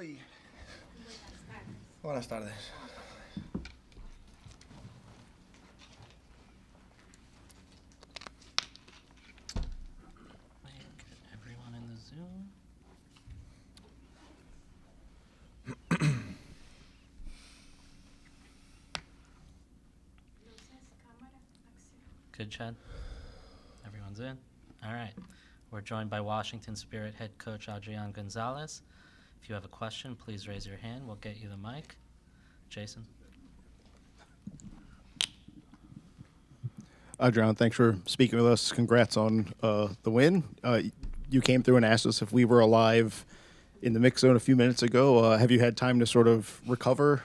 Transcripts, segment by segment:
Y buenas tardes. Everyone in the Zoom. Good, Chad? Everyone's in? All right. We're joined by Washington Spirit head coach Adrián González. If you have a question, please raise your hand. We'll get you the mic. Jason? Adrián, thanks for speaking with us. Congrats on the win. You came through and asked us if we were alive in the mix zone a few minutes ago. Have you had time to sort of recover,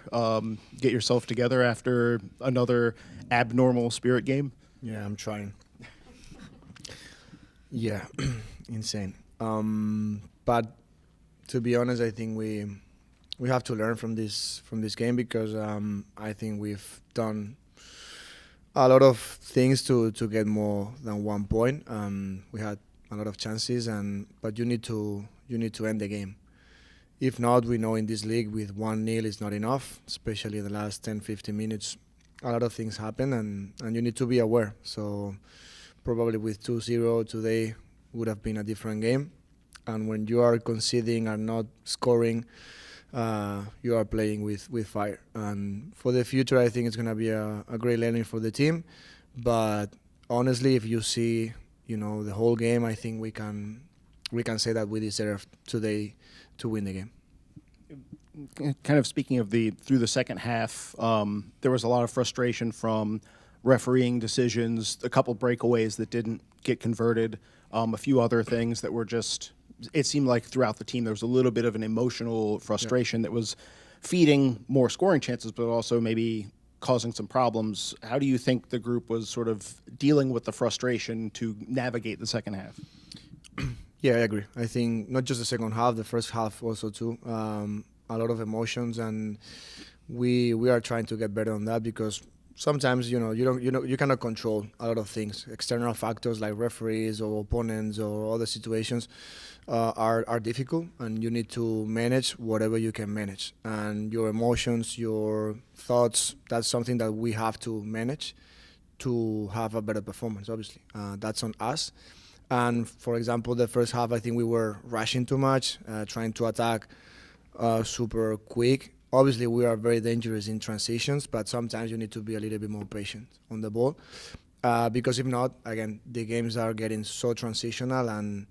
get yourself together after another abnormal Spirit game? Yeah, I'm trying. Yeah, insane. But to be honest, I think we have to learn from this game because I think we've done a lot of things to get more than 1 point. We had a lot of chances, but you need to end the game. If not, we know in this league with 1-0 is not enough, especially the last 10-15 minutes. A lot of things happen, and you need to be aware. So probably with 2-0 today would have been a different game. And when you are conceding and not scoring, you are playing with fire. And for the future, I think it's going to be a great learning for the team. But honestly, if you see, the whole game, I think we can say that we deserved today to win the game. Kind of speaking of through the second half, there was a lot of frustration from refereeing decisions, a couple breakaways that didn't get converted, a few other things that were just, it seemed like throughout the team there was a little bit of an emotional frustration that was feeding more scoring chances, but also maybe causing some problems. How do you think the group was sort of dealing with the frustration to navigate the second half? Yeah, I agree. I think not just the second half, the first half also too. A lot of emotions, and we are trying to get better on that because sometimes you cannot control a lot of things. External factors like referees or opponents or other situations are difficult, and you need to manage whatever you can manage. And your emotions, your thoughts, that's something that we have to manage to have a better performance. Obviously, that's on us. And for example, the first half, I think we were rushing too much, trying to attack super quick. Obviously, we are very dangerous in transitions, but sometimes you need to be a little bit more patient on the ball because if not, again, the games are getting so transitional, and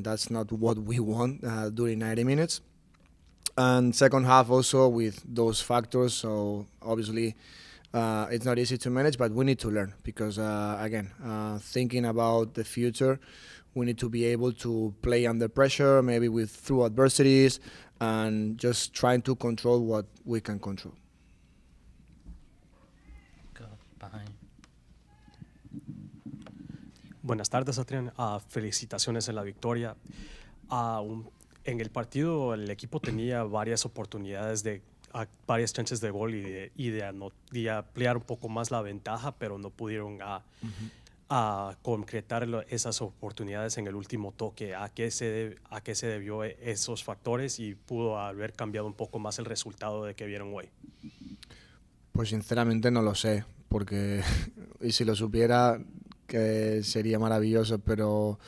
that's not what we want during 90 minutes. And second half also with those factors, so obviously it's not easy to manage, but we need to learn because, again, thinking about the future, we need to be able to play under pressure, maybe through adversities, and just trying to control what we can control. Go behind. Buenas tardes, Adrián. Felicitaciones en la victoria. En el partido el equipo tenía varias oportunidades varias chances de gol y de ampliar un poco más la ventaja, pero no pudieron a concretar esas oportunidades en el último toque. ¿A qué se debió esos factores y pudo haber cambiado un poco más el resultado de que vieron hoy? Pues sinceramente no lo sé, porque y si lo supiera que sería maravilloso, pero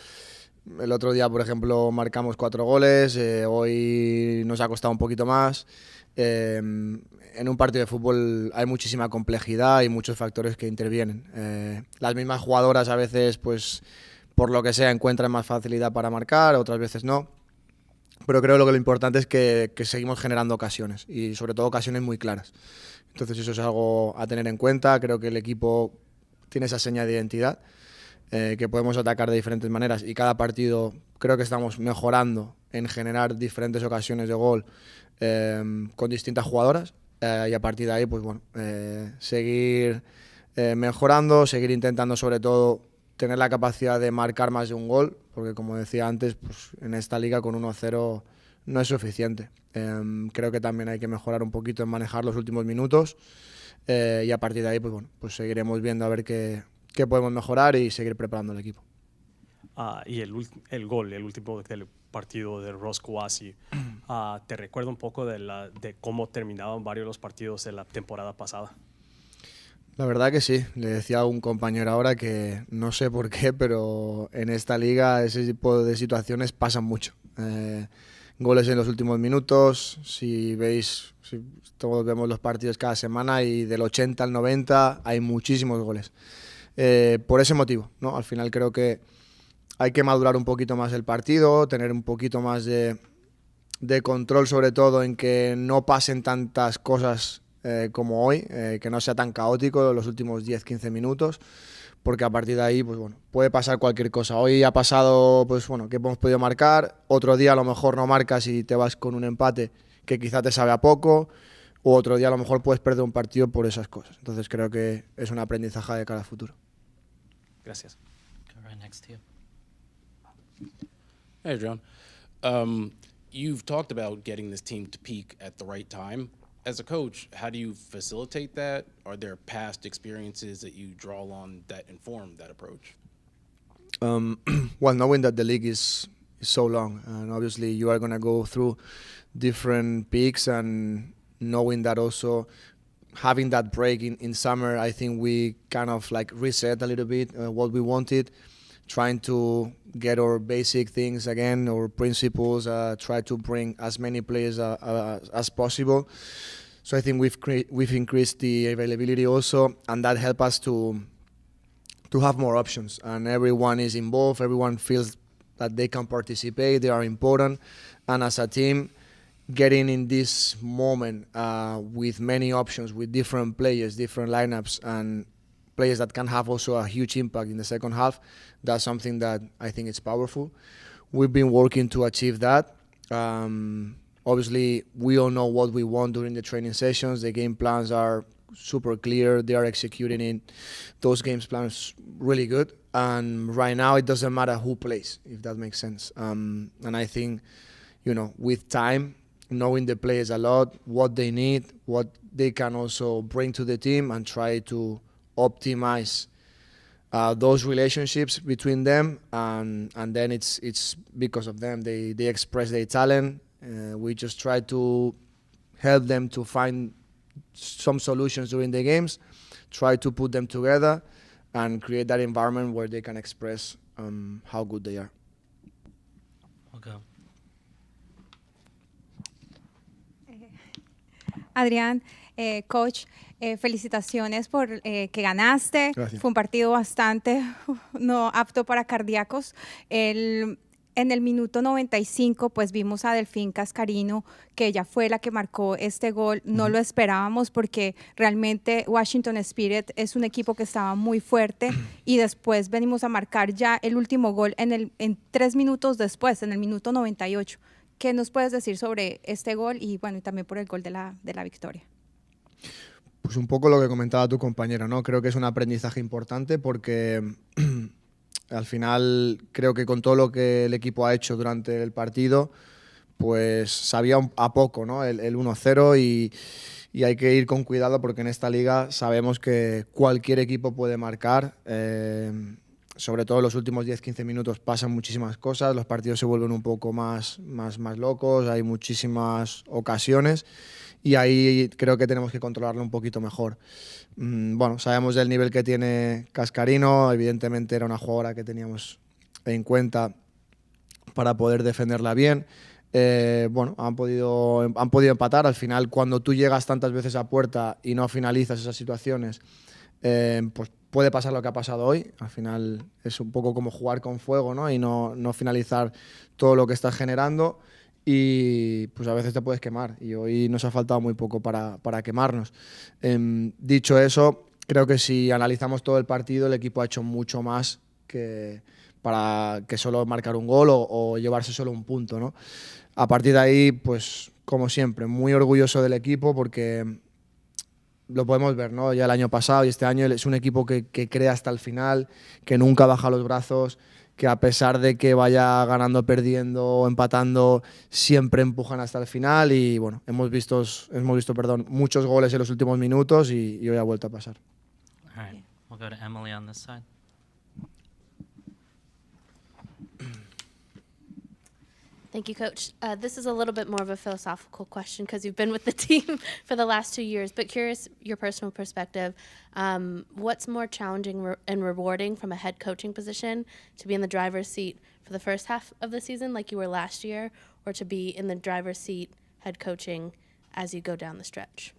el otro día, por ejemplo, marcamos 4 goles, hoy nos ha costado un poquito más. En un partido de fútbol hay muchísima complejidad y muchos factores que intervienen. Las mismas jugadoras a veces, pues, por lo que sea, encuentran más facilidad para marcar, otras veces no. Pero creo que lo importante es que seguimos generando ocasiones y sobre todo ocasiones muy claras. Entonces eso es algo a tener en cuenta. Creo que el equipo tiene esa seña de identidad, que podemos atacar de diferentes maneras y cada partido creo que estamos mejorando en generar diferentes ocasiones de gol con distintas jugadoras y a partir de ahí pues bueno, seguir mejorando, seguir intentando sobre todo tener la capacidad de marcar más de un gol, porque como decía antes, pues en esta liga con 1-0 no es suficiente. Creo que también hay que mejorar un poquito en manejar los últimos minutos y a partir de ahí pues bueno, pues seguiremos viendo a ver qué podemos mejorar y seguir preparando el equipo. y el gol, el último del partido de Kouassi, ¿te recuerda un poco de cómo terminaban varios de los partidos de la temporada pasada? La verdad que sí, le decía a un compañero ahora que no sé por qué, pero en esta liga ese tipo de situaciones pasan mucho. Goles en los últimos minutos, si veis, si todos vemos los partidos cada semana y del 80 al 90 hay muchísimos goles. Por ese motivo, ¿no? Al final creo que hay que madurar un poquito más el partido, tener un poquito más de control sobre todo en que no pasen tantas cosas como hoy, que no sea tan caótico los últimos 10-15 minutos, porque a partir de ahí, pues bueno, puede pasar cualquier cosa. Hoy ha pasado, pues bueno, que hemos podido marcar, otro día a lo mejor no marcas y te vas con un empate que quizá te sabe a poco, o otro día a lo mejor puedes perder un partido por esas cosas. Entonces creo que es un aprendizaje de cara al futuro. Gracias. Go right next to you. Hey, Adrián. You've talked about getting this team to peak at the right time. As a coach, how do you facilitate that? Are there past experiences that you draw on that inform that approach? Well, knowing that the league is so long, and obviously you are going to go through different peaks, and knowing that also having that break in summer, I think we kind of like reset a little bit what we wanted, trying to get our basic things again, our principles, try to bring as many players as possible. So I think we've increased the availability also, and that helps us to have more options. And everyone is involved, everyone feels that they can participate, they are important. And as a team, getting in this moment with many options, with different players, different lineups, and players that can have also a huge impact in the second half, that's something that I think is powerful. We've been working to achieve that. Obviously, we all know what we want during the training sessions. The game plans are super clear. They are executing in those game plans really good. And right now, it doesn't matter who plays, if that makes sense. And I think, you know, with time, knowing the players a lot, what they need, what they can also bring to the team, and try to optimize those relationships between them, and then it's because of them. They express their talent. We just try to help them to find some solutions during the games, try to put them together, and create that environment where they can express how good they are. We'll go. Adrián, coach, felicitaciones por que ganaste. Gracias. Fue un partido bastante no apto para cardíacos. En el minuto 95, pues vimos a Delfín Cascarino, que ella fue la que marcó este gol. No lo esperábamos porque realmente Washington Spirit es un equipo que estaba muy fuerte y después venimos a marcar ya el último gol en 3 minutos después, en el minuto 98. ¿Qué nos puedes decir sobre este gol y bueno, y también por el gol de la victoria? Pues un poco lo que comentaba tu compañero, ¿no? Creo que es un aprendizaje importante porque al final creo que con todo lo que el equipo ha hecho durante el partido, pues sabía a poco, ¿no? El 1-0 y hay que ir con cuidado porque en esta liga sabemos que cualquier equipo puede marcar. Sobre todo en los últimos 10-15 minutos pasan muchísimas cosas, los partidos se vuelven un poco más locos, hay muchísimas ocasiones y ahí creo que tenemos que controlarlo un poquito mejor. Bueno, sabemos del nivel que tiene Cascarino, evidentemente era una jugadora que teníamos en cuenta para poder defenderla bien. Bueno, han podido empatar. Al final, cuando tú llegas tantas veces a puerta y no finalizas esas situaciones, pues puede pasar lo que ha pasado hoy. Al final es un poco como jugar con fuego, ¿no? Y no finalizar todo lo que estás generando y pues a veces te puedes quemar y hoy nos ha faltado muy poco para quemarnos. Dicho eso, creo que si analizamos todo el partido, el equipo ha hecho mucho más para que solo marcar un gol o llevarse solo un punto, ¿no? A partir de ahí, pues como siempre, muy orgulloso del equipo porque lo podemos ver, ¿no? Ya el año pasado y este año es un equipo que cree hasta el final, que nunca baja los brazos, que a pesar de que vaya ganando, perdiendo o empatando, siempre empujan hasta el final y bueno, hemos visto muchos goles en los últimos minutos y hoy ha vuelto a pasar. All right, we'll go to Emily on this side. Thank you, Coach. This is a little bit more of a philosophical question because you've been with the team for the last 2 years, but curious your personal perspective. What's more challenging and rewarding from a head coaching position, to be in the driver's seat for the first half of the season like you were last year, or to be in the driver's seat head coaching as you go down the stretch?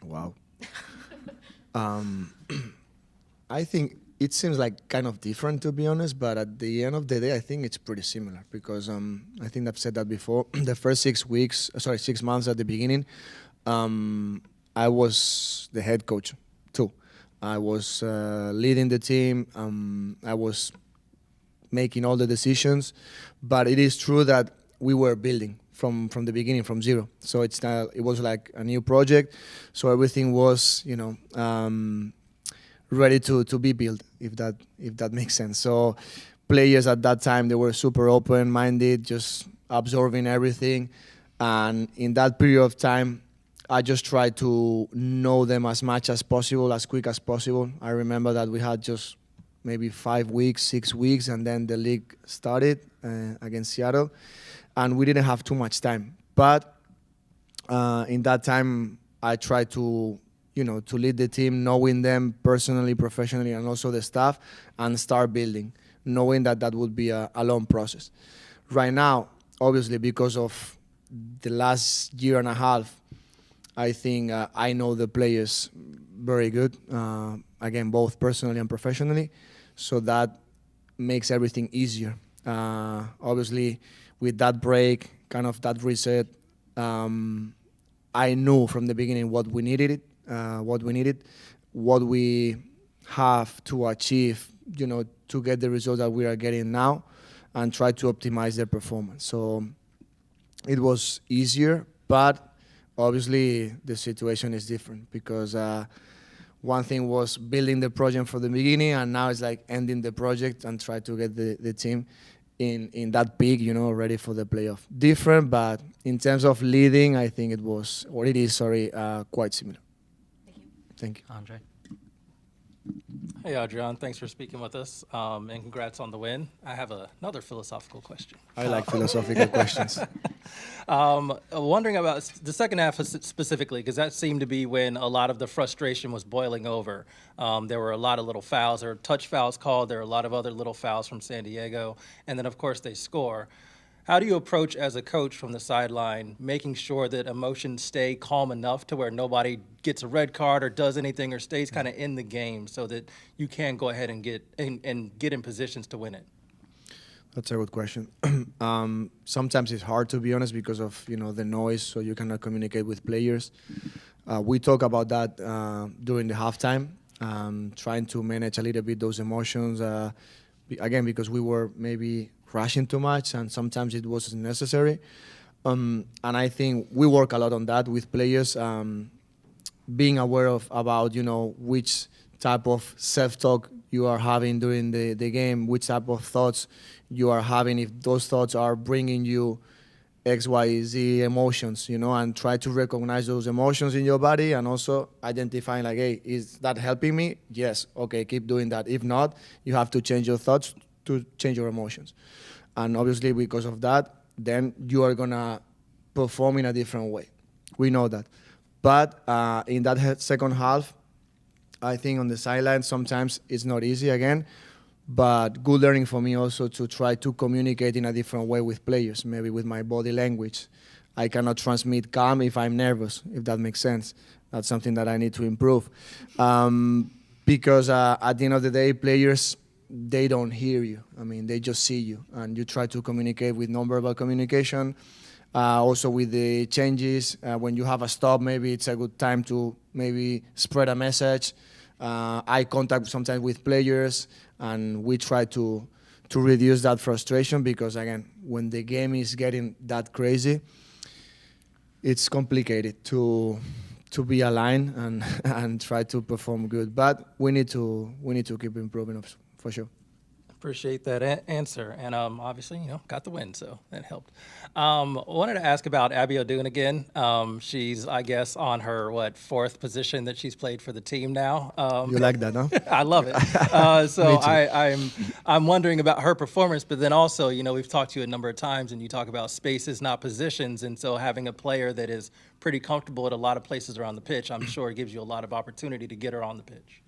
Wow. I think it seems like kind of different, to be honest, but at the end of the day, I think it's pretty similar because I think I've said that before. The first 6 months at the beginning, I was the head coach too. I was leading the team. I was making all the decisions, but it is true that we were building from the beginning, from zero. So it was like a new project. So everything was, ready to be built, if that makes sense. So players at that time, they were super open-minded, just absorbing everything. And in that period of time, I just tried to know them as much as possible, as quick as possible. I remember that we had just maybe 5 weeks, 6 weeks, and then the league started against Seattle, and we didn't have too much time. But in that time, I tried to lead the team, knowing them personally, professionally, and also the staff, and start building, knowing that would be a long process. Right now, obviously, because of the last year and a half, I think I know the players very good, again, both personally and professionally, so that makes everything easier. Obviously, with that break, kind of that reset, I knew from the beginning what we needed, what we have to achieve, to get the results that we are getting now, and try to optimize their performance. So it was easier, but obviously the situation is different because one thing was building the project from the beginning, and now it's like ending the project and try to get the team in that peak, ready for the playoff. Different, but in terms of leading, I think it is quite similar. Thank you. Andre. Hey, Adrián. Thanks for speaking with us, and congrats on the win. I have another philosophical question. I like philosophical questions. Wondering about the second half specifically, because that seemed to be when a lot of the frustration was boiling over. There were a lot of little fouls. There were touch fouls called. There were a lot of other little fouls from San Diego. And then, of course, they score. How do you approach as a coach from the sideline, making sure that emotions stay calm enough to where nobody gets a red card or does anything or stays kind of in the game so that you can go ahead and get in positions to win it? That's a good question. Sometimes it's hard, to be honest, because of the noise, so you cannot communicate with players. We talk about that during the halftime, trying to manage a little bit those emotions. Again, because we were maybe rushing too much, and sometimes it wasn't necessary. And I think we work a lot on that with players, being aware about which type of self-talk you are having during the game, which type of thoughts you are having, if those thoughts are bringing you X, Y, Z emotions, and try to recognize those emotions in your body, and also identifying like, hey, is that helping me? Yes, okay, keep doing that. If not, you have to change your thoughts to change your emotions. And obviously because of that, then you are gonna perform in a different way. We know that. But in that second half, I think on the sideline sometimes it's not easy again, but good learning for me also to try to communicate in a different way with players, maybe with my body language. I cannot transmit calm if I'm nervous, if that makes sense. That's something that I need to improve. Because at the end of the day, players, they don't hear you. I mean, they just see you, and you try to communicate with nonverbal communication. Also with the changes, when you have a stop, maybe it's a good time to maybe spread a message. Eye contact sometimes with players, and we try to reduce that frustration because, again, when the game is getting that crazy, it's complicated to be aligned and try to perform good. But we need to keep improving, for sure. Appreciate that answer. And obviously, got the win, so that helped. Wanted to ask about Abby O'Doon again. She's, I guess, on her, fourth position that she's played for the team now. You like that, huh? I love it. So I'm wondering about her performance, but then also, we've talked to you a number of times, and you talk about spaces, not positions, and so having a player that is pretty comfortable at a lot of places around the pitch, I'm sure it gives you a lot of opportunity to get her on the pitch.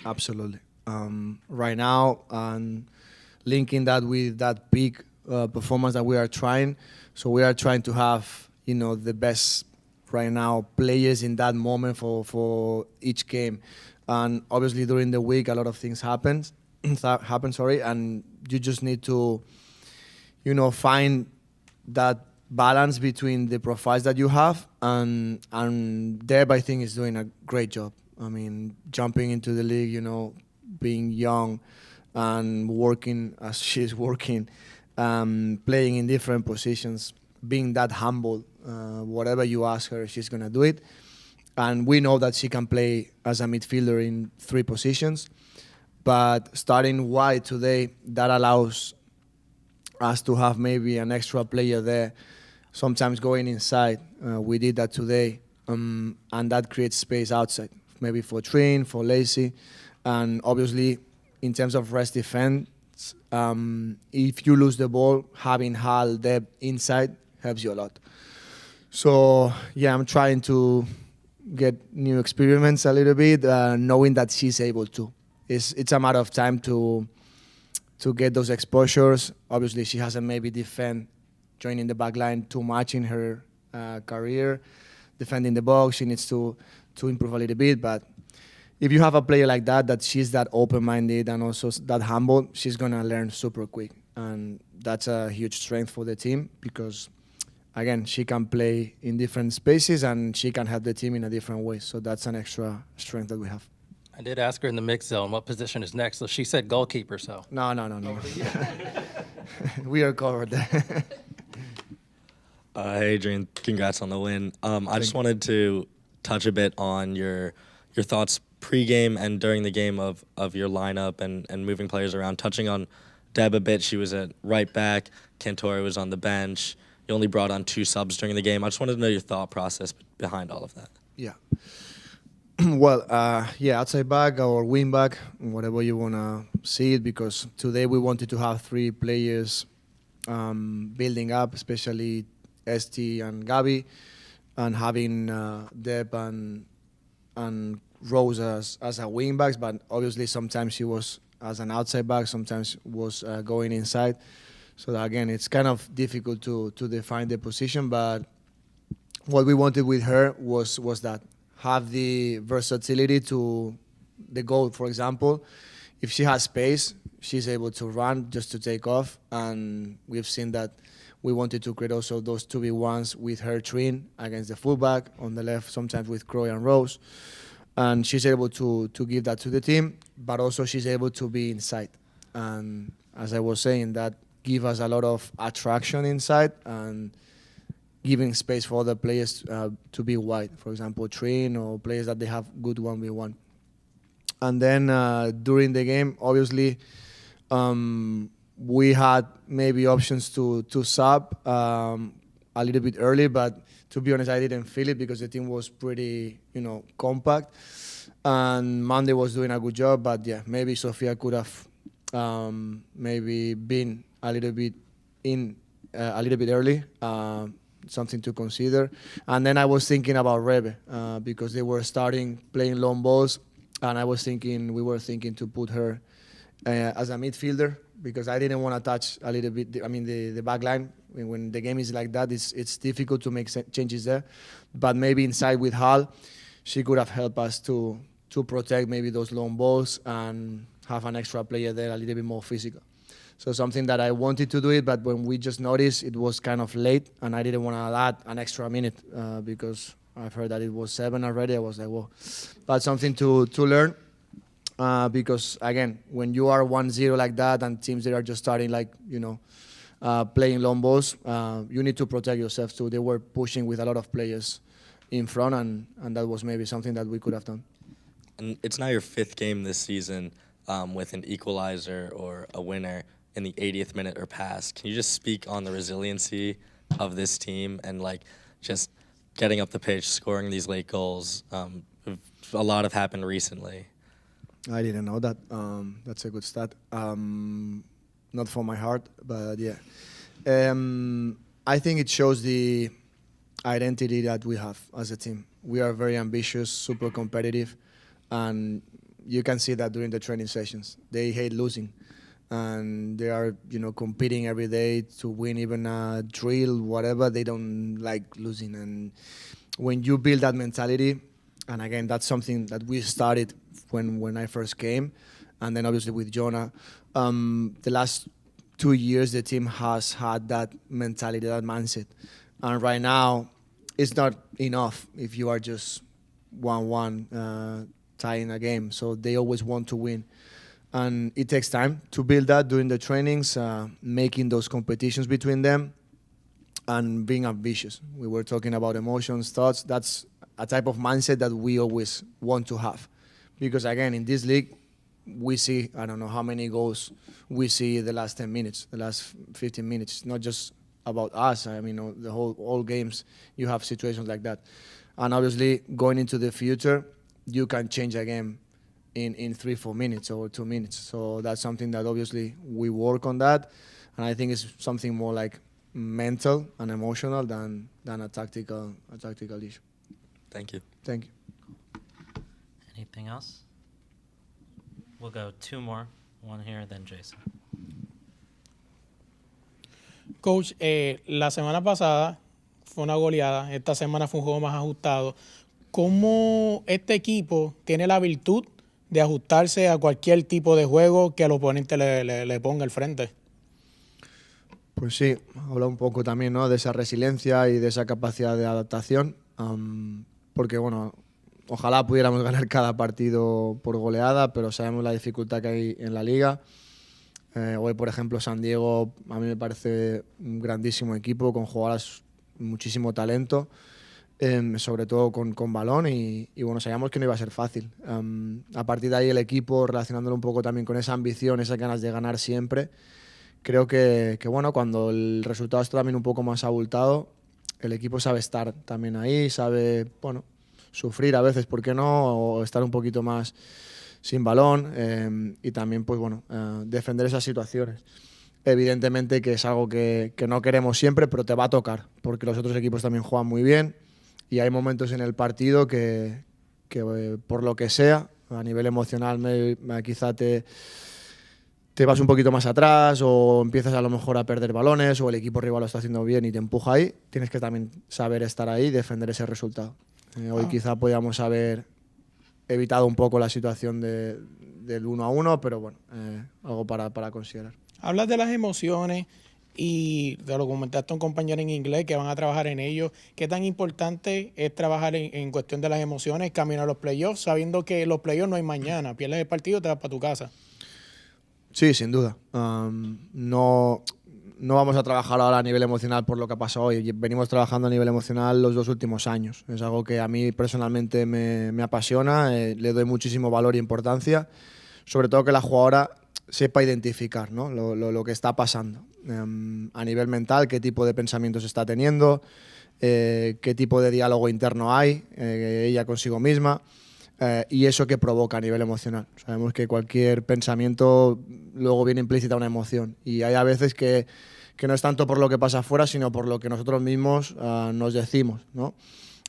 Absolutely. Right now, linking that with that peak performance that we are trying, so we are trying to have the best right now players in that moment for each game, and obviously during the week a lot of things happen, and you just need to find that balance between the profiles that you have, and Deb, I think, is doing a great job. I mean, jumping into the league, being young and working as she's working, playing in different positions, being that humble. Whatever you ask her, she's going to do it. And we know that she can play as a midfielder in 3 positions. But starting wide today, that allows us to have maybe an extra player there, sometimes going inside. We did that today, and that creates space outside, maybe for Trin, for Lacey. And obviously, in terms of rest defense, if you lose the ball, having Hal Deb inside helps you a lot. So, yeah, I'm trying to get new experiments a little bit, knowing that she's able to. It's a matter of time to get those exposures. Obviously, she hasn't maybe joining the back line too much in her career, defending the box. She needs to improve a little bit, but if you have a player like that she's that open-minded and also that humble, she's going to learn super quick. And that's a huge strength for the team because, again, she can play in different spaces and she can help the team in a different way. So that's an extra strength that we have. I did ask her in the mixed zone what position is next, so she said goalkeeper, so. No. We are covered there. Hey, Adrián, congrats on the win. I just wanted to touch a bit on your thoughts pre-game and during the game of your lineup and moving players around. Touching on Deb a bit, she was at right back. Cantore was on the bench. You only brought on 2 subs during the game. I just wanted to know your thought process behind all of that. Yeah. Well, outside back or wing back, whatever you want to see it, because today we wanted to have 3 players building up, especially Esti and Gabby, and having Deb and Rose as a wing backs, but obviously sometimes she was as an outside back, sometimes was going inside. So that, again, it's kind of difficult to define the position, but what we wanted with her was that have the versatility to the goal, for example. If she has space, she's able to run just to take off, and we've seen that we wanted to create also those 2v1s with her Trin against the fullback on the left, sometimes with Croy and Rose. And she's able to give that to the team, but also she's able to be inside. And as I was saying, that gives us a lot of attraction inside and giving space for other players to be wide. For example, Trin or players that they have good 1v1. And then during the game, obviously, we had maybe options to sub a little bit early, but to be honest, I didn't feel it because the team was pretty, compact. And Monday was doing a good job, but yeah, maybe Sofia could have maybe been a little bit early, something to consider. And then I was thinking about Rebe because they were starting playing long balls, and we were thinking to put her as a midfielder because I didn't want to touch a little bit, the back line. When the game is like that, it's difficult to make changes there. But maybe inside with Hal, she could have helped us to protect maybe those long balls and have an extra player there a little bit more physical. So something that I wanted to do it, but when we just noticed it was kind of late and I didn't want to add an extra minute because I've heard that it was 7 already. I was like, whoa. But something to learn because, again, when you are 1-0 like that and teams that are just starting playing long balls, you need to protect yourself too. They were pushing with a lot of players in front, and that was maybe something that we could have done. And it's now your 5th game this season. with an equalizer or a winner in the 80th minute or past. Can you just speak on the resiliency of this team and like just getting up the pitch, scoring these late goals? A lot have happened recently. I didn't know that. That's a good stat. Not for my heart, but yeah. I think it shows the identity that we have as a team. We are very ambitious, super competitive, and you can see that during the training sessions. They hate losing, and they are, competing every day to win even a drill, whatever. They don't like losing, and when you build that mentality, and again, that's something that we started when I first came, and then obviously with Jonah, the last 2 years the team has had that mentality, that mindset, and right now it's not enough if you are just 1-1 tying a game. So they always want to win, and it takes time to build that during the trainings, making those competitions between them, and being ambitious. We were talking about emotions, thoughts. That's a type of mindset that we always want to have. Because again, in this league, we see, I don't know how many goals we see the last 10 minutes, the last 15 minutes. It's not just about us. I mean, the all games, you have situations like that. And obviously, going into the future, you can change a game in 3-4 minutes or 2 minutes. So that's something that obviously we work on that. And I think it's something more like mental and emotional than a tactical issue. Thank you. Thank you. Anything else? We'll go 2 more. One here, then Jason. Coach, la semana pasada fue una goleada, esta semana fue un juego más ajustado. ¿Cómo este equipo tiene la virtud de ajustarse a cualquier tipo de juego que el oponente le ponga al frente? Pues sí, habla un poco también, ¿no?, de esa resiliencia y de esa capacidad de adaptación, porque bueno, ojalá pudiéramos ganar cada partido por goleada, pero sabemos la dificultad que hay en la liga. Hoy, por ejemplo, San Diego a mí me parece un grandísimo equipo con jugadoras muchísimo talento, sobre todo con balón, y bueno, sabíamos que no iba a ser fácil. A partir de ahí el equipo, relacionándolo un poco también con esa ambición, esas ganas de ganar siempre, creo que bueno, cuando el resultado está también un poco más abultado, el equipo sabe estar también ahí, sabe, bueno, sufrir a veces, ¿por qué no?, o estar un poquito más sin balón, y también, pues bueno, defender esas situaciones. Evidentemente que es algo que no queremos siempre, pero te va a tocar, porque los otros equipos también juegan muy bien y hay momentos en el partido que por lo que sea, a nivel emocional, quizá te vas un poquito más atrás o empiezas a lo mejor a perder balones o el equipo rival lo está haciendo bien y te empuja ahí. Tienes que también saber estar ahí y defender ese resultado. Hoy quizá podíamos haber evitado un poco la situación del 1-1, pero bueno, algo para considerar. Hablas de las emociones y te lo comentaste a un compañero en inglés que van a trabajar en ello. ¿Qué tan importante es trabajar en cuestión de las emociones, camino a los playoffs, sabiendo que los playoffs no hay mañana? Pierdes el partido, te vas para tu casa. Sí, sin duda. No vamos a trabajar ahora a nivel emocional por lo que ha pasado hoy. Venimos trabajando a nivel emocional los 2 últimos años. Es algo que a mí personalmente me apasiona, le doy muchísimo valor e importancia, sobre todo que la jugadora sepa identificar, ¿no?, lo que está pasando. A nivel mental, qué tipo de pensamientos está teniendo, qué tipo de diálogo interno hay, ella consigo misma, y eso que provoca a nivel emocional. Sabemos que cualquier pensamiento luego viene implícita una emoción, y hay a veces que no es tanto por lo que pasa afuera, sino por lo que nosotros mismos nos decimos, ¿no?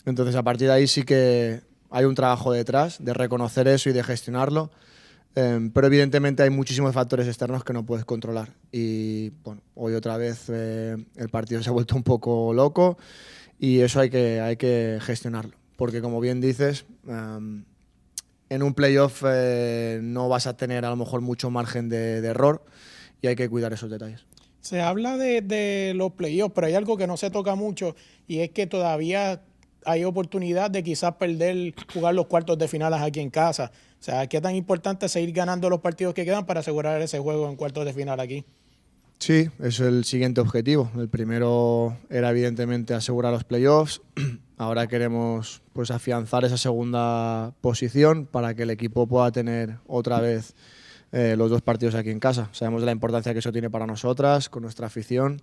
Entonces, a partir de ahí sí que hay un trabajo detrás de reconocer eso y de gestionarlo. Pero evidentemente hay muchísimos factores externos que no puedes controlar y bueno, hoy otra vez el partido se ha vuelto un poco loco y eso hay que gestionarlo, porque como bien dices, en un playoff no vas a tener a lo mejor mucho margen de error y hay que cuidar esos detalles. Se habla de los playoffs, pero hay algo que no se toca mucho y es que todavía hay oportunidad de quizás jugar los cuartos de finales aquí en casa. O sea, ¿qué tan importante es seguir ganando los partidos que quedan para asegurar ese juego en cuartos de final aquí? Sí, es el siguiente objetivo. El primero era evidentemente asegurar los playoffs. Ahora queremos pues afianzar esa segunda posición para que el equipo pueda tener otra vez los dos partidos aquí en casa. Sabemos de la importancia que eso tiene para nosotras, con nuestra afición,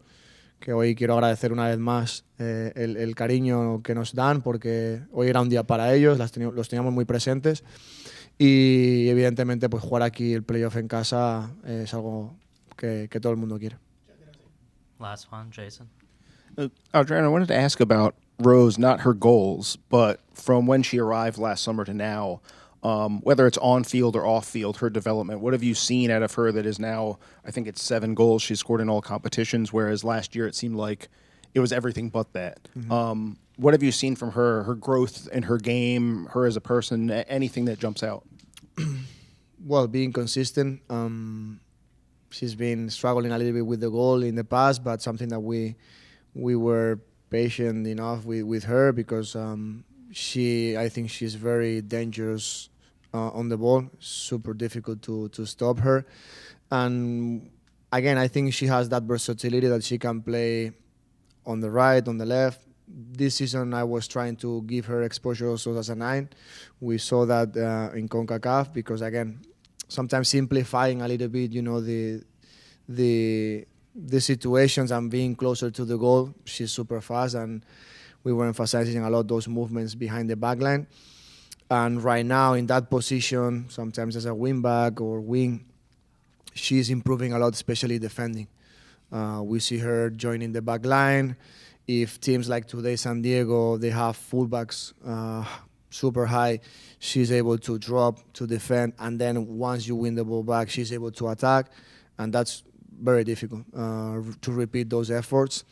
que hoy quiero agradecer una vez más el cariño que nos dan, porque hoy era un día para ellos, los teníamos muy presentes y evidentemente pues jugar aquí el playoff en casa es algo que todo el mundo quiere. Last one, Jason. Adrián, I wanted to ask about Rose, not her goals, but from when she arrived last summer to now, whether it's on field or off field, her development. What have you seen out of her that is now, I think it's 7 goals she's scored in all competitions, whereas last year it seemed like it was everything but that. Mm-hmm. What have you seen from her growth in her game, her as a person, anything that jumps out? Well, being consistent. She's been struggling a little bit with the goal in the past, but something that we were patient enough with her because I think she's very dangerous on the ball. Super difficult to stop her. And again, I think she has that versatility that she can play on the right, on the left. This season, I was trying to give her exposure also as a 9. We saw that in CONCACAF because, again, sometimes simplifying a little bit, the situations and being closer to the goal. She's super fast, and we were emphasizing a lot those movements behind the back line. And right now, in that position, sometimes as a wing back or wing, she's improving a lot, especially defending. We see her joining the back line. If teams like today, San Diego, they have fullbacks super high, she's able to drop, to defend, and then once you win the ball back, she's able to attack, and that's very difficult to repeat those efforts,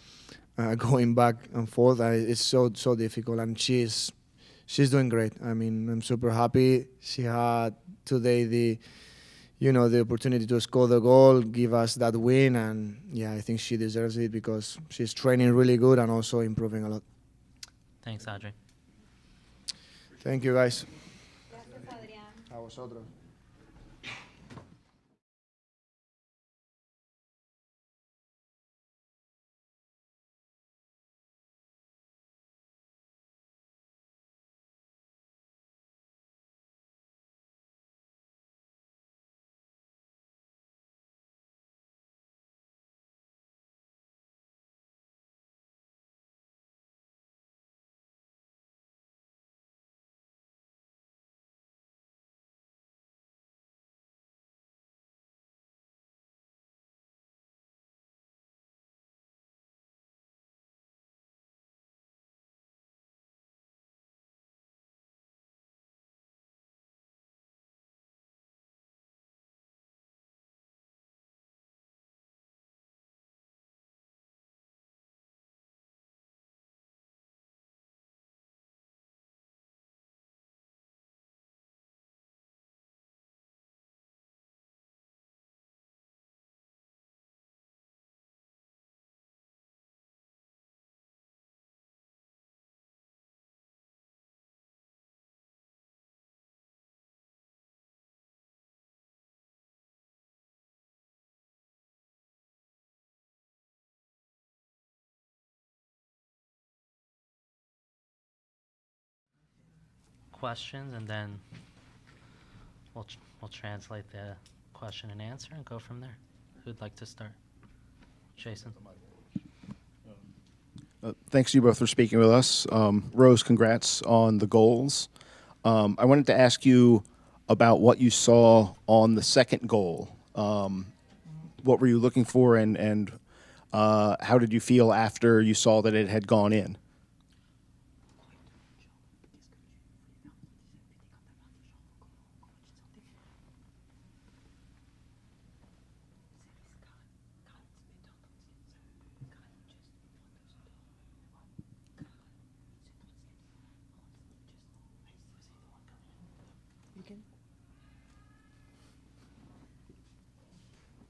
going back and forth. It's so difficult, and she's doing great. I mean, I'm super happy. She had today the opportunity to score the goal, give us that win, and yeah, I think she deserves it because she's training really good and also improving a lot. Thanks, Adrián. Thank you, guys. Gracias, Adrián. A vosotros. Questions, and then we'll translate the question and answer and go from there. Who'd like to start? Jason. Thanks to you both for speaking with us. Rose, congrats on the goals. I wanted to ask you about what you saw on the second goal. What were you looking for, and how did you feel after you saw that it had gone in?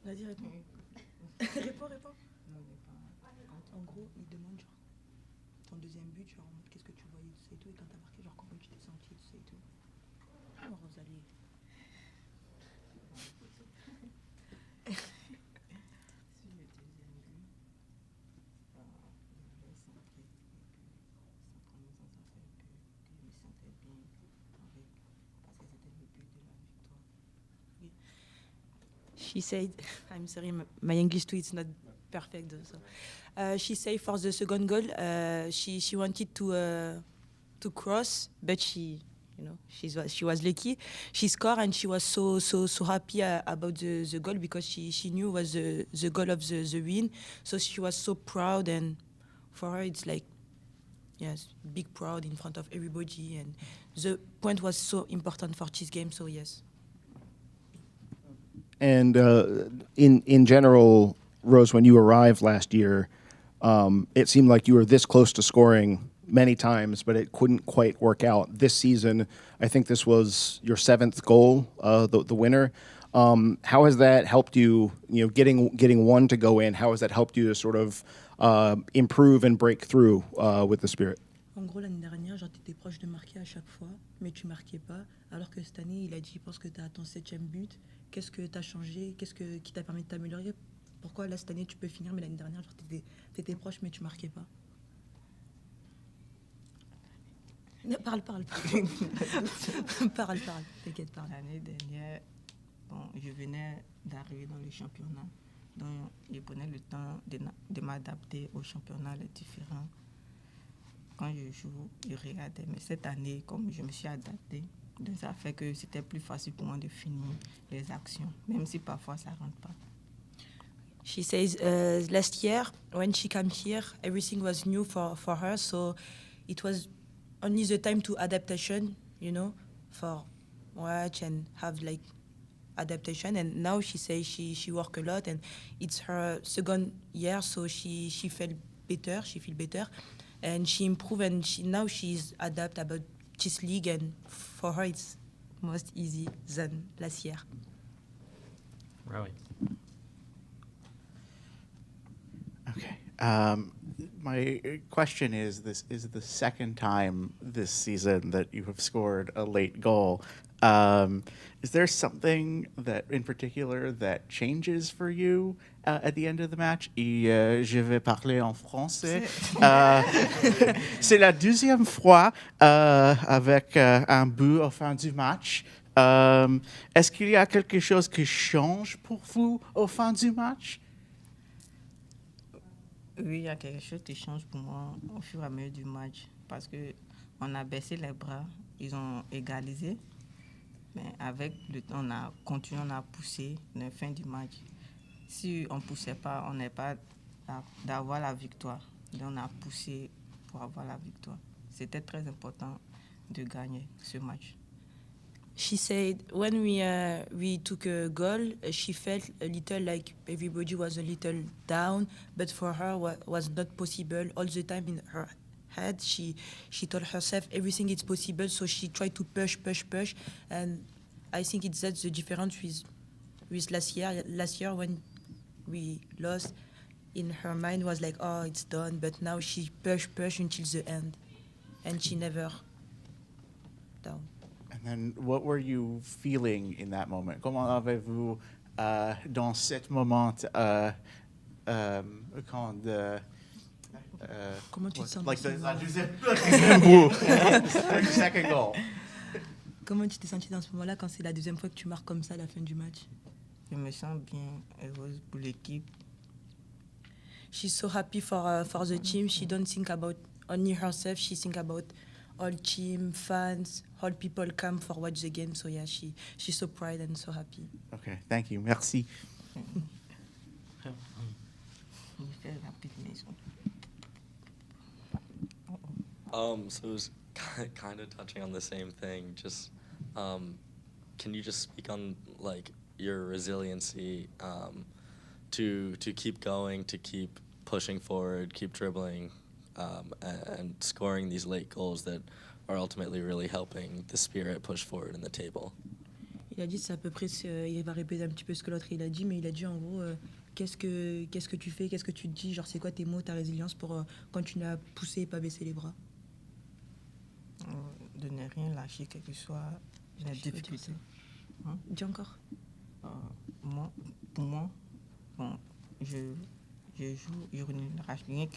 Vas-y, réponds. réponds. Non, mais pas. En gros, il demande genre ton deuxième but, genre en mode qu'est-ce que tu voyais, tout ça et tout, et quand t'as marqué, genre comment tu t'es senti, tout ça et tout. Oh, Rosalie. Si le deuxième but, je l'ai centré et que ça prend dans un fait que je me sentais bien avec, parce que c'était le but de la victoire. Oui. She said, I'm sorry, my English too, it's not perfect. So. She said for the second goal, she wanted to cross, but she was lucky. She scored and she was so happy about the goal because she knew it was the goal of the win. So she was so proud, and for her it's like, yes, big proud in front of everybody. And the point was so important for this game. So yes. And in general, Rose, when you arrived last year, it seemed like you were this close to scoring many times, but it couldn't quite work out. This season, I think this was your 7th goal, the winner. How has that helped you, getting one to go in, how has that helped you to sort of improve and break through with the Spirit? En gros, l'année dernière, genre, t'étais proche de marquer à chaque fois, mais tu marquais pas. Alors que cette année, il a dit, je pense que t'as ton 7e but. Qu'est-ce que t'as changé? Qu'est-ce qui t'a permis de t'améliorer? Pourquoi là, cette année, tu peux finir, mais l'année dernière, genre, t'étais proche, mais tu marquais pas? Parle. Parle, t'inquiète, parle. L'année dernière, je venais d'arriver dans le championnat. Donc, je prenais le temps de m'adapter au championnat différent. Quand je joue, je regardais. Mais cette année, comme je me suis adapté, donc ça fait que c'était plus facile pour moi de finir les actions, même si parfois ça ne rentre pas. She says last year, when she came here, everything was new for her. So it was only the time to adaptation, for watch and have like adaptation. And now she says she work a lot, and it's her second year, so she felt better. She feel better, and she improved, and now she's adapt about this league, and for her it's most easy than last year. Rowie. Okay. My question is, this is the second time this season that you have scored a late goal. Is there something that, in particular, that changes for you at the end of the match? Et je vais parler en français. C'est la deuxième fois avec un but au fin du match. Est-ce qu'il y a quelque chose qui change pour vous au fin du match? Oui, il y a quelque chose qui change pour moi au fur et à mesure du match parce qu'on a baissé les bras, ils ont égalisé, mais avec le temps, on a continué, on a poussé la fin du match. Si on ne poussait pas, on n'est pas d'avoir la victoire. Donc on a poussé pour avoir la victoire. C'était très important de gagner ce match. She said when we took a goal, she felt a little like everybody was a little down, but for her was not possible. All the time in her head, she told herself everything is possible, so she tried to push, and I think it's that's the difference with last year. Last year when we lost, in her mind was like, oh, it's done, but now she push until the end, and she never down. And what were you feeling in that moment? Comment avez-vous dans cet moment Comment tu te sens like dans ce the moment-là? second goal? Comment tu t'es senti dans ce moment-là quand c'est la deuxième fois que tu marques comme ça à la fin du match? Je me sens bien heureuse pour l'équipe. She's so happy for the team. She don't think about only herself. She think about all team, fans, all people come for watch the game. So yeah, she's so proud and so happy. Okay, thank you. Merci. So it was kind of touching on the same thing. Just, can you just speak on like your resiliency to keep going, to keep pushing forward, keep dribbling, and scoring these late goals that are ultimately really helping the Spirit push forward in the table? Il a dit c'est à peu près, il va répéter un petit peu ce que l'autre il a dit, mais il a dit en gros qu'est-ce que tu fais, qu'est-ce que tu te dis, genre c'est quoi tes mots, ta résilience pour continuer à pousser et pas baisser les bras. De ne rien lâcher, quelle que soit la difficulté. Hein? Dis encore. Pour moi, bon, je joue, je ne lâche rien.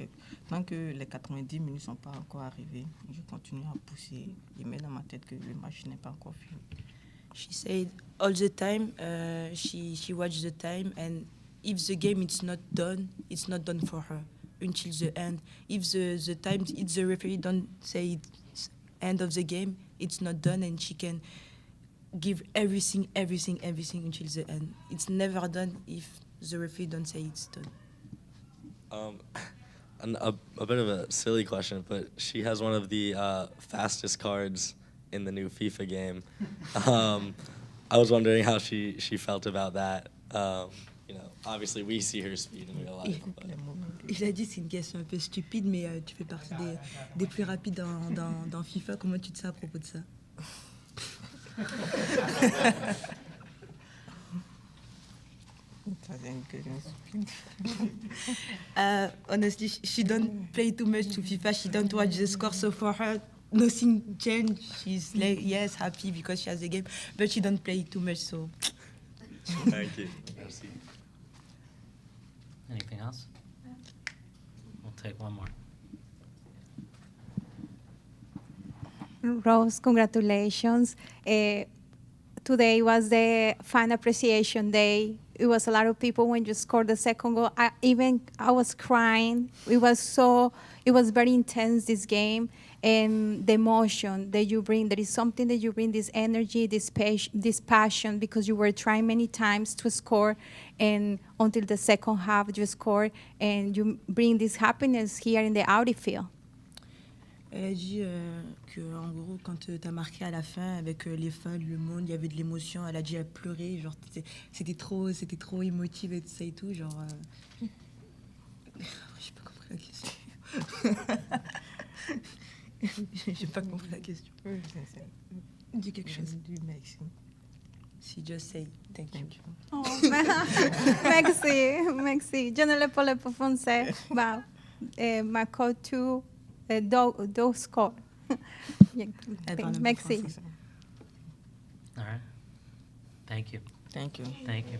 Tant que les 90 minutes ne sont pas encore arrivées, je continue à pousser. Je mets dans ma tête que le match n'est pas encore fini. She said all the time. She watched the time, and if the game is not done, it's not done for her until the end. If the time, if the referee don't say it's end of the game, it's not done, and she can give everything until the end. It's never done if the referee don't say it's done. A bit of a silly question, but she has one of the fastest cards in the new FIFA game. I was wondering how she felt about that. You know, obviously we see her speed in real life. But. Il a dit c'est une question un peu stupide, mais tu fais partie des plus rapides dans FIFA. Comment tu te sens à propos de ça? Honestly, she don't play too much to FIFA. She don't watch the score, so for her, nothing changed. She's like, yes, happy because she has the game, but she don't play too much, so. Thank you. Merci. Anything else? We'll take one more. Rose, congratulations. Today was the fan appreciation day. It was a lot of people when you scored the second goal. I was crying. It was very intense, this game. And the emotion that you bring, there is something that you bring, this energy, this passion, because you were trying many times to score, and until the second half you score, and you bring this happiness here in the Audi Field. Elle a dit que, en gros, quand tu as marqué à la fin avec les fans, le monde, il y avait de l'émotion. Elle a dit, elle pleurait, genre, c'était trop émotif et tout ça et tout, genre. J'ai pas compris la question. J'ai pas compris la question. Dis quelque chose. She just say thank you. Oh, merci. Je ne le parle pas français. Bah, ma coach do score. Merci. All right. Thank you. Thank you. Thank you.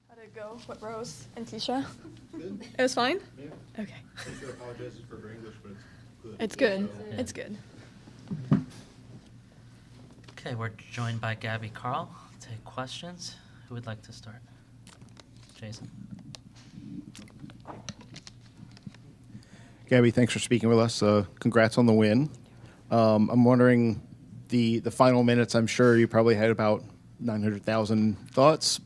How'd it go with Rose and Kysha? It was fine? Yeah. Okay. Kysha apologizes for her English, but It's good. Yeah. It's good. Okay, we're joined by Gabby Carle. Take questions. Who would like to start? Jason. Gabby, thanks for speaking with us. Congrats on the win. I'm wondering, the final minutes, I'm sure you probably had about 900,000 thoughts.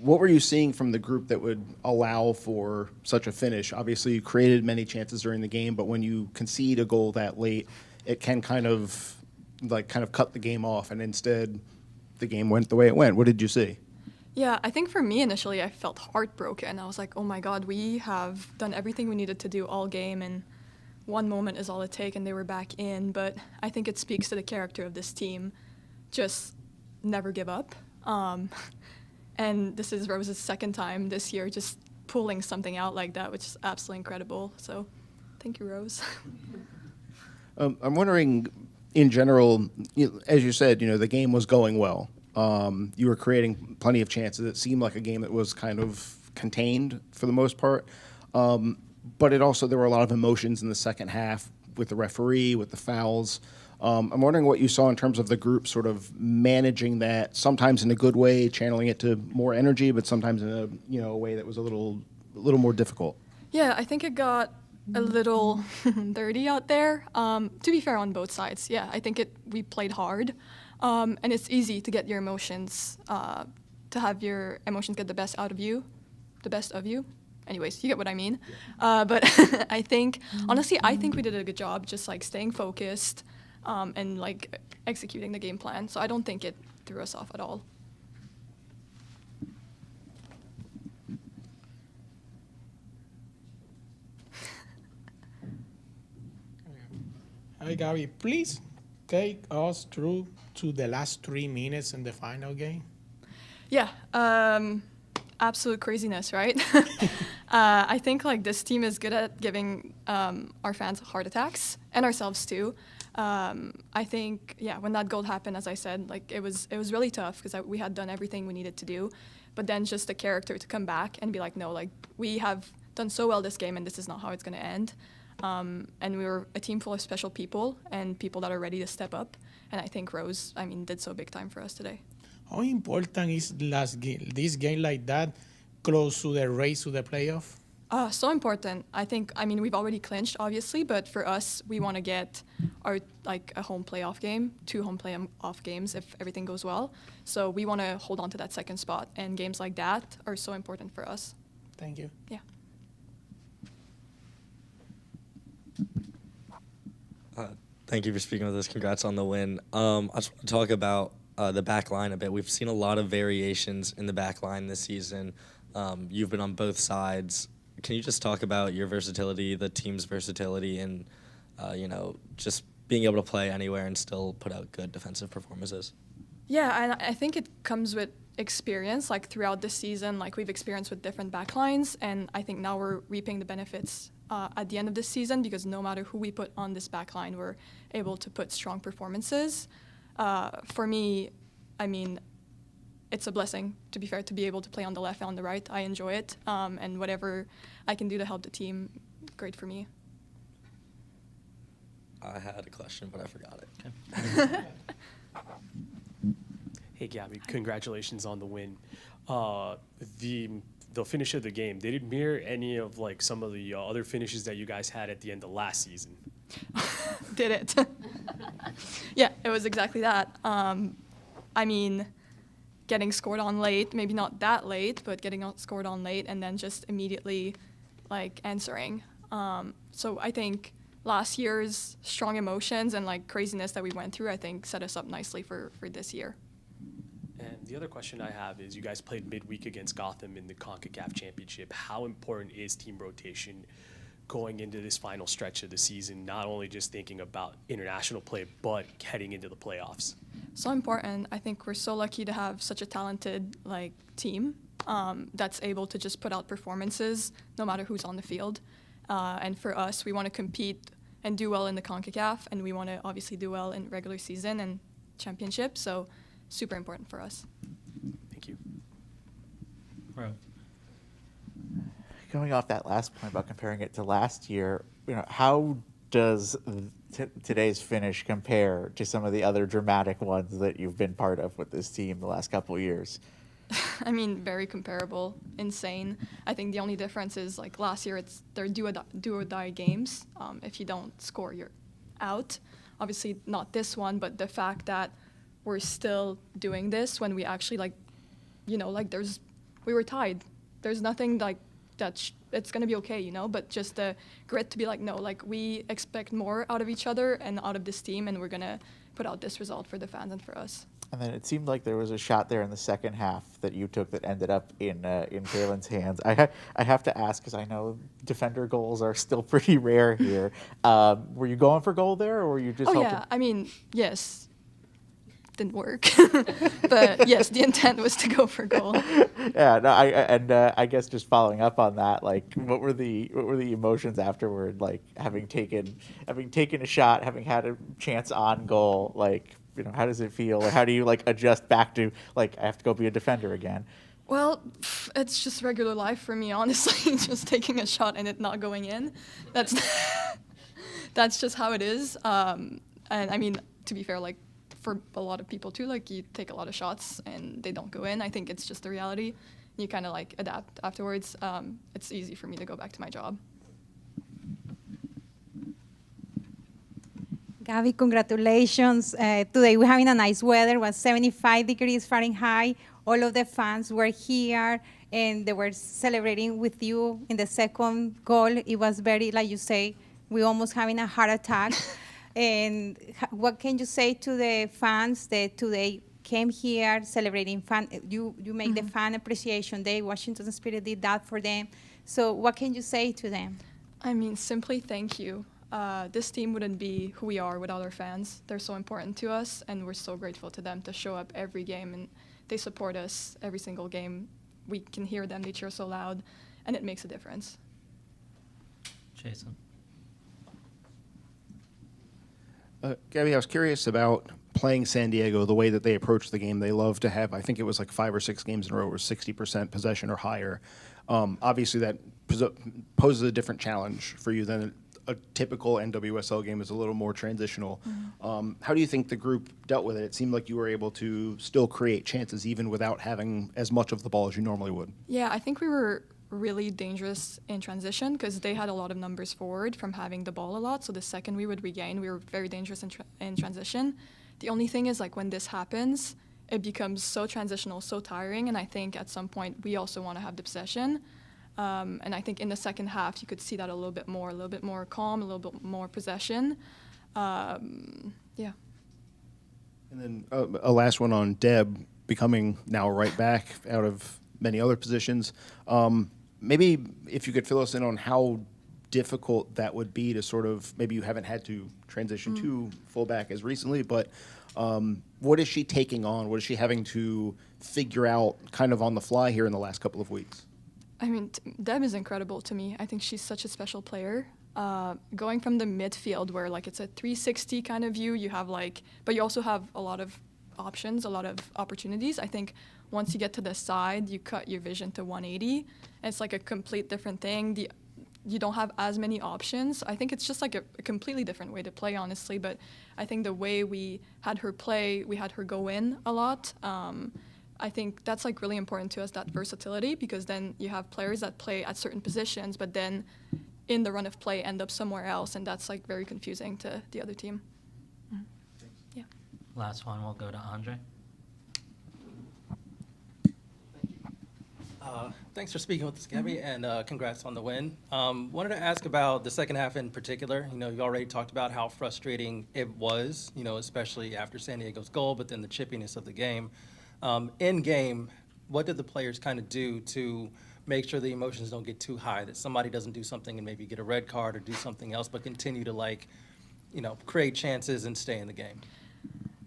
What were you seeing from the group that would allow for such a finish? Obviously, you created many chances during the game, but when you concede a goal that late, it can kind of cut the game off, and instead the game went the way it went. What did you see? Yeah, I think for me initially I felt heartbroken. I was like, oh my God, we have done everything we needed to do all game, and one moment is all it takes, and they were back in. But I think it speaks to the character of this team. Just never give up. And this is Rose's second time this year just pulling something out like that, which is absolutely incredible. So thank you, Rose. I'm wondering, in general, as you said, the game was going well. You were creating plenty of chances. It seemed like a game that was kind of contained for the most part. But there were a lot of emotions in the second half with the referee, with the fouls. I'm wondering what you saw in terms of the group sort of managing that, sometimes in a good way, channeling it to more energy, but sometimes in a way that was a little more difficult. Yeah, I think it got a little dirty out there. To be fair, on both sides. Yeah, I think we played hard, and it's easy to get your emotions, to have your emotions get the best of you. Anyways, you get what I mean. But I think, honestly, I think we did a good job just like staying focused and like executing the game plan. So I don't think it threw us off at all. Hi, Gabby. Please take us through to the last 3 minutes in the final game. Yeah, absolute craziness, right? I think like this team is good at giving our fans heart attacks and ourselves too. I think when that goal happened, as I said, like it was really tough because we had done everything we needed to do, but then just the character to come back and be like, no, like we have done so well this game and this is not how it's going to end. And we were a team full of special people and people that are ready to step up. And I think Rose, did so big time for us today. How important is this game like that, close to the race to the playoff? So important. I think, we've already clinched, obviously, but for us, we want to get a home playoff game, 2 home playoff games if everything goes well. So we want to hold on to that second spot, and games like that are so important for us. Thank you. Yeah. Thank you for speaking with us. Congrats on the win. I just want to talk about the back line a bit. We've seen a lot of variations in the back line this season. You've been on both sides. Can you just talk about your versatility, the team's versatility, and just being able to play anywhere and still put out good defensive performances? Yeah, and I think it comes with experience. Like throughout this season, like we've experienced with different back lines, and I think now we're reaping the benefits at the end of this season because no matter who we put on this back line, we're able to put strong performances. For me, it's a blessing, to be fair, to be able to play on the left and on the right. I enjoy it, and whatever I can do to help the team, great for me. I had a question, but I forgot it. Okay. Hey, Gabby, congratulations on the win. The finish of the game, did it mirror any of some of the other finishes that you guys had at the end of last season? Did it? Yeah, it was exactly that. Getting scored on late, maybe not that late, but getting scored on late and then just immediately answering. So I think last year's strong emotions and craziness that we went through, I think set us up nicely for this year. And the other question I have is you guys played midweek against Gotham in the CONCACAF Championship. How important is team rotation going into this final stretch of the season, not only just thinking about international play, but heading into the playoffs? So important. I think we're so lucky to have such a talented team that's able to just put out performances no matter who's on the field. And for us, we want to compete and do well in the CONCACAF, and we want to obviously do well in regular season and championship. So super important for us. Thank you. Right. Going off that last point about comparing it to last year, how does today's finish compare to some of the other dramatic ones that you've been part of with this team the last couple of years? Very comparable, insane. I think the only difference is last year they're do or die games. If you don't score, you're out. Obviously not this one, but the fact that we're still doing this when we actually we were tied. There's nothing that it's gonna be okay, but just the grit to be we expect more out of each other and out of this team, and we're gonna put out this result for the fans and for us. And then it seemed like there was a shot there in the second half that you took that ended up in Kaylin's hands. I have to ask because I know defender goals are still pretty rare here. Were you going for goal there, or were you just? Oh yeah, yes. Didn't work, but yes, the intent was to go for goal. Yeah, no, I guess just following up on that, what were the emotions afterward, having taken a shot, having had a chance on goal, how does it feel, or how do you adjust back to I have to go be a defender again? Well, it's just regular life for me, honestly. Just taking a shot and it not going in, that's just how it is. And to be fair, like for a lot of people too, like you take a lot of shots and they don't go in. I think it's just the reality. You kind of like adapt afterwards. It's easy for me to go back to my job. Gabby, congratulations. Today we're having a nice weather. It was 75 degrees Fahrenheit. All of the fans were here and they were celebrating with you in the second goal. It was very, like you say, we almost having a heart attack. And what can you say to the fans that today came here celebrating fan? You make the Fan Appreciation Day. Washington Spirit did that for them. So what can you say to them? I mean, simply thank you. This team wouldn't be who we are without our fans. They're so important to us, and we're so grateful to them to show up every game, and they support us every single game. We can hear them, they cheer so loud, and it makes a difference. Jason. Gabby, I was curious about playing San Diego, the way that they approach the game. They love to have, I think it was like 5 or 6 games in a row where 60% possession or higher. Obviously, that poses a different challenge for you than a typical NWSL game is a little more transitional. How do you think the group dealt with it? It seemed like you were able to still create chances even without having as much of the ball as you normally would. Yeah, I think we were really dangerous in transition because they had a lot of numbers forward from having the ball a lot. So the second we would regain, we were very dangerous in transition. The only thing is, like, when this happens, it becomes so transitional, so tiring. And I think at some point we also want to have the possession. And I think in the second half, you could see that a little bit more calm, a little bit more possession. Yeah. And then a last one on Deb becoming now right back out of many other positions. Maybe if you could fill us in on how difficult that would be to sort of, maybe you haven't had to transition to fullback as recently, but what is she taking on? What is she having to figure out kind of on the fly here in the last couple of weeks? I mean, Deb is incredible to me. I think she's such a special player. Going from the midfield where like it's a 360 kind of view, you have like, but you also have a lot of options, a lot of opportunities. I think once you get to the side, you cut your vision to 180. And it's like a complete different thing. You don't have as many options. I think it's just like a completely different way to play, honestly. But I think the way we had her play, we had her go in a lot. I think that's like really important to us, that versatility, because then you have players that play at certain positions, but then in the run of play end up somewhere else, and that's like very confusing to the other team. Yeah. Last one, we'll go to Andre. Thanks for speaking with us, Gabby, and congrats on the win. Wanted to ask about the second half in particular. You know, you already talked about how frustrating it was, you know, especially after San Diego's goal, but then the chippiness of the game. In game, what did the players kind of do to make sure the emotions don't get too high, that somebody doesn't do something and maybe get a red card or do something else, but continue to, like, you know, create chances and stay in the game?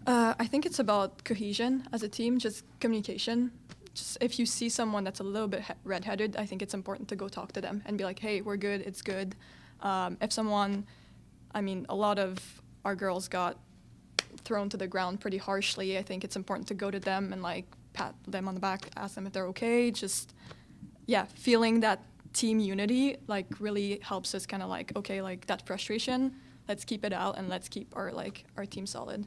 I think it's about cohesion as a team, just communication. Just if you see someone that's a little bit redheaded, I think it's important to go talk to them and be like, hey, we're good, it's good. If someone, I mean, a lot of our girls got thrown to the ground pretty harshly, I think it's important to go to them and like pat them on the back, ask them if they're okay. Just, yeah, feeling that team unity like really helps us kind of like, okay, like that frustration, let's keep it out and let's keep our team solid.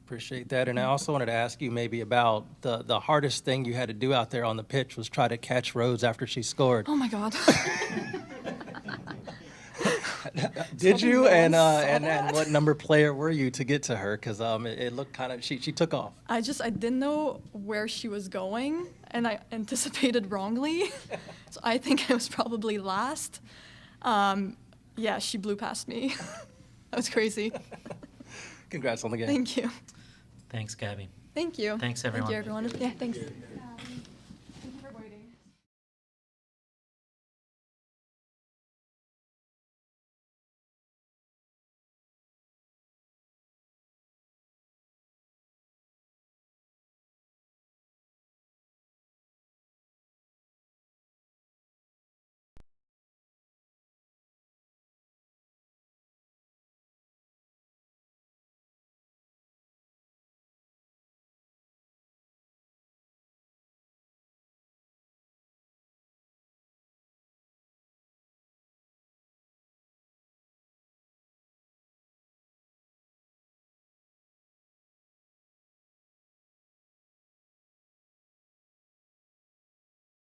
Appreciate that. And I also wanted to ask you maybe about the hardest thing you had to do out there on the pitch was try to catch Rose after she scored. Oh my God. Did you? And what number player were you to get to her? Because it looked kind of, she took off. I didn't know where she was going, and I anticipated wrongly. So I think I was probably last. Yeah, she blew past me. That was crazy. Congrats on the game. Thank you. Thanks, Gabby. Thank you. Thanks, everyone. Thank you, everyone. Yeah, thanks.